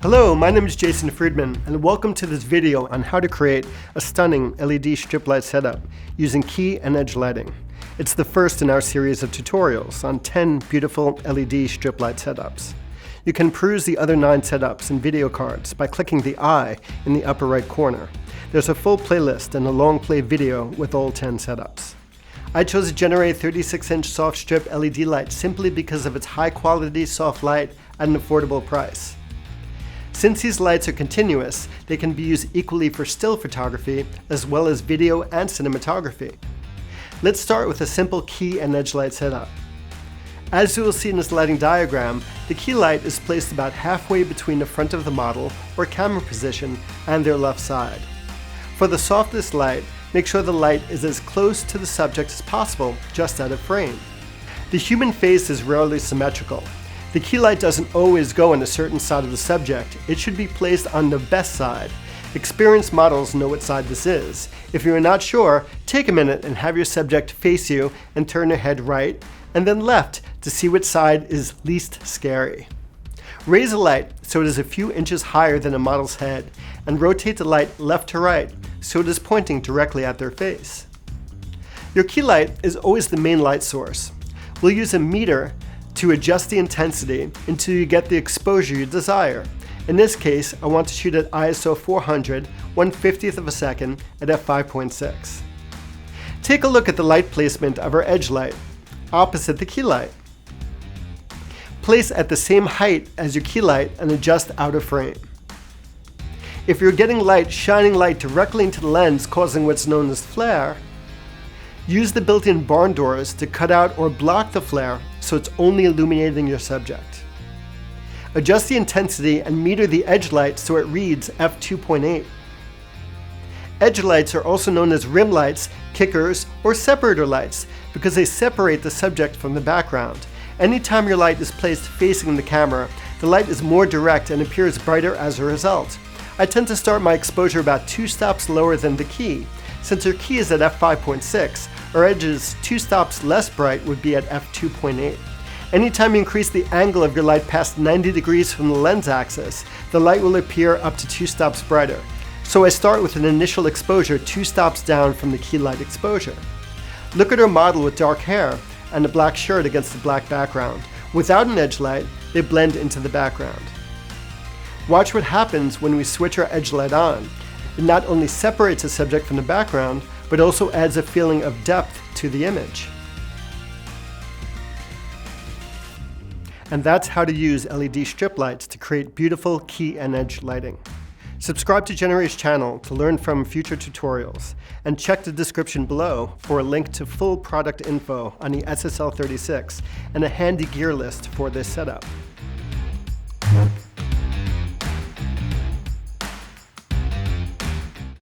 Hello, my name is Jason Friedman, and welcome to this video on how to create a stunning LED strip light setup using key and edge lighting. It's the first in our series of tutorials on 10 beautiful LED strip light setups. You can peruse the other 9 setups and video cards by clicking the I in the upper right corner. There's a full playlist and a long play video with all 10 setups. I chose a Genaray 36-inch soft strip LED light simply because of its high quality soft light at an affordable price. Since these lights are continuous, they can be used equally for still photography as well as video and cinematography. Let's start with a simple key and edge light setup. As you will see in this lighting diagram, the key light is placed about halfway between the front of the model or camera position and their left side. For the softest light, make sure the light is as close to the subject as possible, just out of frame. The human face is rarely symmetrical. The key light doesn't always go on a certain side of the subject. It should be placed on the best side. Experienced models know what side this is. If you are not sure, take a minute and have your subject face you and turn your head right and then left to see which side is least scary. Raise the light so it is a few inches higher than a model's head and rotate the light left to right so it is pointing directly at their face. Your key light is always the main light source. We'll use a meter to adjust the intensity until you get the exposure you desire. In this case, I want to shoot at ISO 400, 1/50th of a second at f5.6. Take a look at the light placement of our edge light, opposite the key light. Place at the same height as your key light and adjust out of frame. If you're getting shining light directly into the lens causing what's known as flare, use the built-in barn doors to cut out or block the flare so it's only illuminating your subject. Adjust the intensity and meter the edge light so it reads f2.8. Edge lights are also known as rim lights, kickers, or separator lights because they separate the subject from the background. Anytime your light is placed facing the camera, the light is more direct and appears brighter as a result. I tend to start my exposure about 2 stops lower than the key. Since your key is at f5.6, our edges 2 stops less bright would be at f2.8. Anytime you increase the angle of your light past 90 degrees from the lens axis, the light will appear up to 2 stops brighter. So I start with an initial exposure 2 stops down from the key light exposure. Look at our model with dark hair and a black shirt against the black background. Without an edge light, they blend into the background. Watch what happens when we switch our edge light on. It not only separates the subject from the background, but also adds a feeling of depth to the image. And that's how to use LED strip lights to create beautiful key and edge lighting. Subscribe to Genaray's channel to learn from future tutorials, and check the description below for a link to full product info on the SSL36 and a handy gear list for this setup.